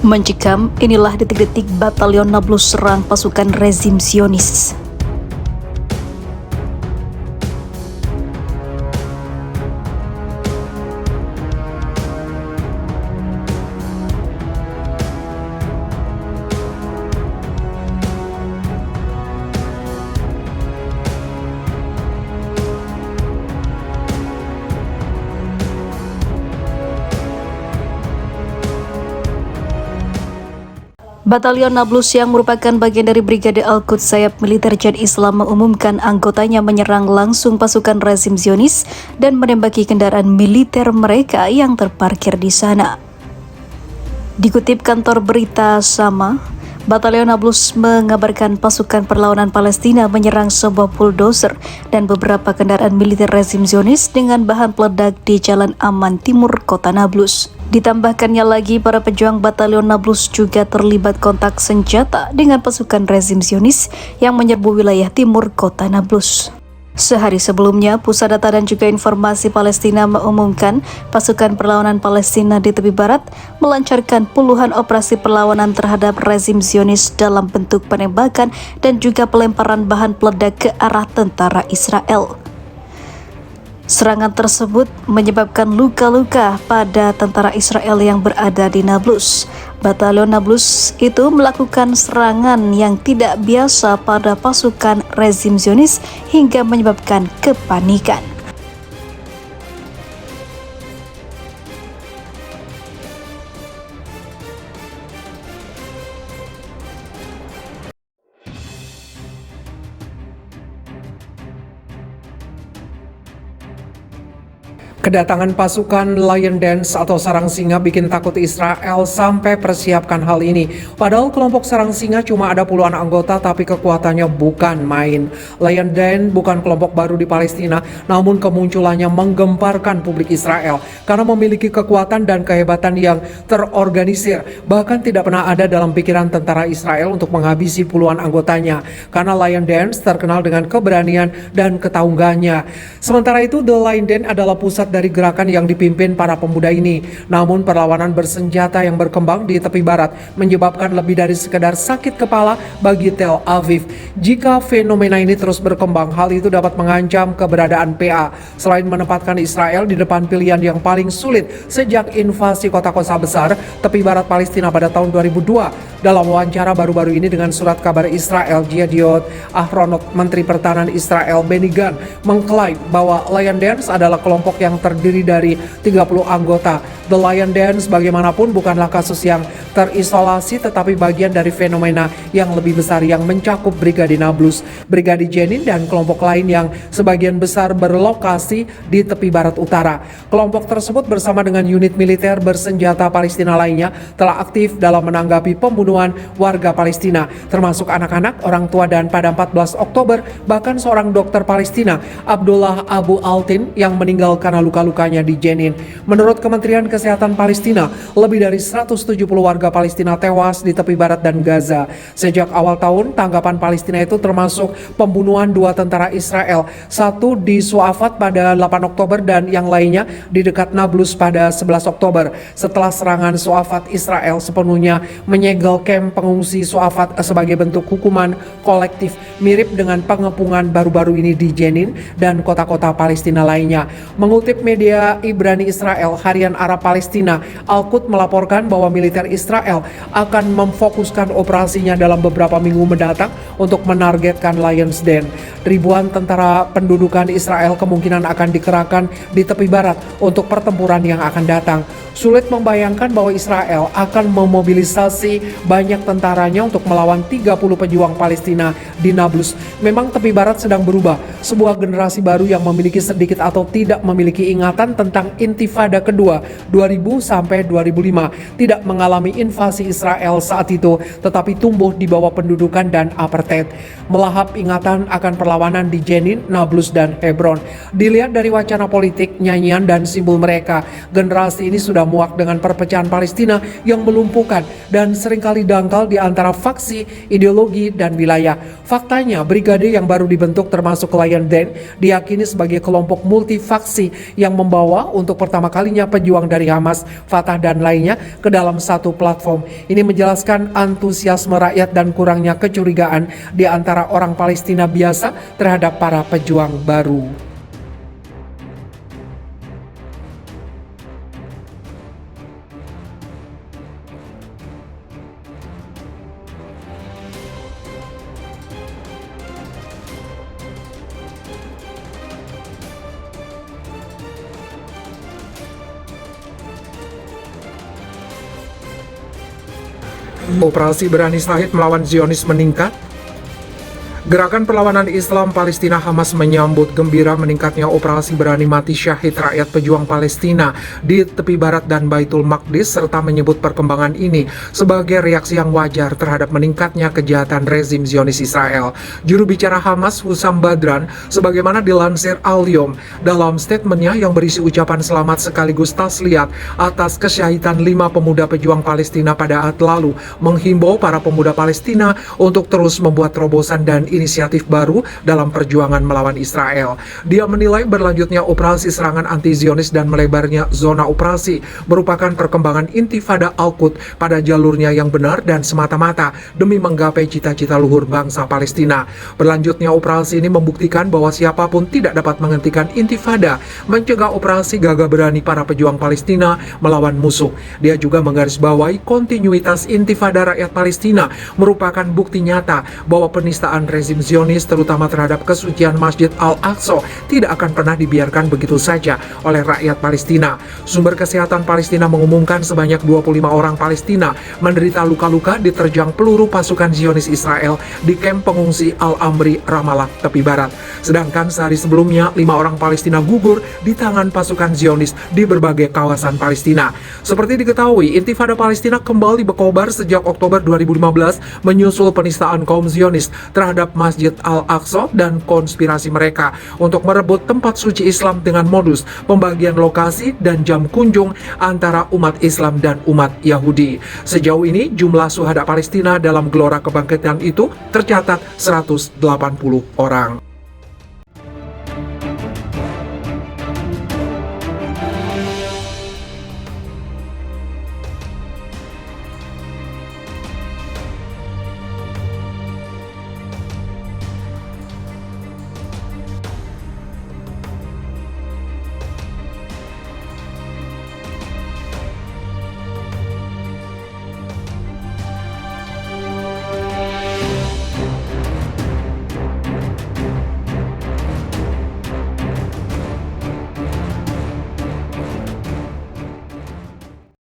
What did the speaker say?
Mencekam, inilah detik-detik Batalion Nablus serang pasukan rezim Zionis. Batalion Nablus yang merupakan bagian dari Brigade Al-Quds Sayap Militer Jihad Islam mengumumkan anggotanya menyerang langsung pasukan rezim Zionis dan menembaki kendaraan militer mereka yang terparkir di sana. Dikutip kantor berita sama, Batalion Nablus mengabarkan pasukan perlawanan Palestina menyerang sebuah bulldozer dan beberapa kendaraan militer rezim Zionis dengan bahan peledak di Jalan Aman Timur Kota Nablus. Ditambahkannya lagi, para pejuang Batalion Nablus juga terlibat kontak senjata dengan pasukan rezim Zionis yang menyerbu wilayah timur Kota Nablus. Sehari sebelumnya, Pusat Data dan juga Informasi Palestina mengumumkan pasukan perlawanan Palestina di tepi barat melancarkan puluhan operasi perlawanan terhadap rezim Zionis dalam bentuk penembakan dan juga pelemparan bahan peledak ke arah tentara Israel. Serangan tersebut menyebabkan luka-luka pada tentara Israel yang berada di Nablus. Batalion Nablus itu melakukan serangan yang tidak biasa pada pasukan rezim Zionis hingga menyebabkan kepanikan. Kedatangan pasukan Lion Dance atau sarang singa bikin takut Israel sampai persiapkan hal ini. Padahal kelompok sarang singa cuma ada puluhan anggota tapi kekuatannya bukan main. Lion Dance bukan kelompok baru di Palestina, namun kemunculannya menggemparkan publik Israel karena memiliki kekuatan dan kehebatan yang terorganisir. Bahkan tidak pernah ada dalam pikiran tentara Israel untuk menghabisi puluhan anggotanya karena Lion Dance terkenal dengan keberanian dan ketangguhannya. Sementara itu, The Lion Dance adalah pusat dari gerakan yang dipimpin para pemuda ini. Namun perlawanan bersenjata yang berkembang di tepi barat menyebabkan lebih dari sekedar sakit kepala bagi Tel Aviv. Jika fenomena ini terus berkembang, hal itu dapat mengancam keberadaan PA. Selain menempatkan Israel di depan pilihan yang paling sulit sejak invasi kota-kota besar tepi barat Palestina pada tahun 2002. Dalam wawancara baru-baru ini dengan surat kabar Israel, Yediot Ahronot, Menteri Pertahanan Israel Benny Gantz mengklaim bahwa Lion Dance adalah kelompok yang terdiri dari 30 anggota. The Lion Dance bagaimanapun bukanlah kasus yang terisolasi tetapi bagian dari fenomena yang lebih besar yang mencakup Brigade Nablus, Brigade Jenin dan kelompok lain yang sebagian besar berlokasi di tepi barat utara. Kelompok tersebut bersama dengan unit militer bersenjata Palestina lainnya telah aktif dalam menanggapi pembunuhan warga Palestina, termasuk anak-anak, orang tua dan pada 14 Oktober bahkan seorang dokter Palestina, Abdullah Abu Altin, yang meninggal karena luka-lukanya di Jenin. Menurut Kementerian Kesehatan Palestina, lebih dari 170 warga Palestina tewas di tepi barat dan Gaza. Sejak awal tahun, tanggapan Palestina itu termasuk pembunuhan 2 tentara Israel, satu di Suafat pada 8 Oktober dan yang lainnya di dekat Nablus pada 11 Oktober. Setelah serangan Suafat, Israel sepenuhnya menyegel kamp pengungsi Suafat sebagai bentuk hukuman kolektif, mirip dengan pengepungan baru-baru ini di Jenin dan kota-kota Palestina lainnya. Mengutip media Ibrani Israel, Harian Arab Palestina, Al-Quds melaporkan bahwa militer Israel akan memfokuskan operasinya dalam beberapa minggu mendatang untuk menargetkan Lions Den. Ribuan tentara pendudukan Israel kemungkinan akan dikerahkan di tepi barat untuk pertempuran yang akan datang. Sulit membayangkan bahwa Israel akan memobilisasi banyak tentaranya untuk melawan 30 pejuang Palestina di Nablus. Memang tepi barat sedang berubah. Sebuah generasi baru yang memiliki sedikit atau tidak memiliki ingatan tentang Intifada kedua 2000 sampai 2005 tidak mengalami invasi Israel saat itu, tetapi tumbuh di bawah pendudukan dan apartheid. Melahap ingatan akan perlawanan di Jenin, Nablus dan Hebron. Dilihat dari wacana politik, nyanyian dan simbol mereka, generasi ini sudah muak dengan perpecahan Palestina yang melumpuhkan dan seringkali dangkal di antara faksi, ideologi dan wilayah. Faktanya, brigade yang baru dibentuk termasuk Lion Den diyakini sebagai kelompok multifaksi yang membawa untuk pertama kalinya pejuang dari Hamas, Fatah dan lainnya ke dalam satu platform. Ini menjelaskan antusiasme rakyat dan kurangnya kecurigaan di antara orang Palestina biasa terhadap para pejuang baru. Operasi Berani Syahid melawan Zionis meningkat. Gerakan perlawanan Islam Palestina Hamas menyambut gembira meningkatnya operasi Berani Mati Syahid rakyat pejuang Palestina di tepi barat dan Baitul Maqdis, serta menyebut perkembangan ini sebagai reaksi yang wajar terhadap meningkatnya kejahatan rezim Zionis Israel. Juru bicara Hamas Hussam Badran, sebagaimana dilansir Al-Yom dalam statementnya yang berisi ucapan selamat sekaligus tasliat atas kesyahidan 5 pemuda pejuang Palestina pada Ahad lalu, menghimbau para pemuda Palestina untuk terus membuat terobosan dan inisiatif baru dalam perjuangan melawan Israel. Dia menilai berlanjutnya operasi serangan anti-Zionis dan melebarnya zona operasi merupakan perkembangan intifada Al-Quds pada jalurnya yang benar dan semata-mata demi menggapai cita-cita luhur bangsa Palestina. Berlanjutnya operasi ini membuktikan bahwa siapapun tidak dapat menghentikan intifada, mencegah operasi gagah berani para pejuang Palestina melawan musuh. Dia juga menggarisbawahi kontinuitas intifada rakyat Palestina merupakan bukti nyata bahwa penistaan rezim Zionis terutama terhadap kesucian Masjid Al-Aqsa tidak akan pernah dibiarkan begitu saja oleh rakyat Palestina. Sumber kesehatan Palestina mengumumkan sebanyak 25 orang Palestina menderita luka-luka diterjang peluru pasukan Zionis Israel di kamp pengungsi Al-Amri, Ramallah, tepi barat. Sedangkan sehari sebelumnya 5 orang Palestina gugur di tangan pasukan Zionis di berbagai kawasan Palestina. Seperti diketahui, intifada Palestina kembali berkobar sejak Oktober 2015 menyusul penistaan kaum Zionis terhadap Masjid Al-Aqsa dan konspirasi mereka untuk merebut tempat suci Islam dengan modus pembagian lokasi dan jam kunjung antara umat Islam dan umat Yahudi. Sejauh ini jumlah syuhada Palestina dalam gelora kebangkitan itu tercatat 180 orang.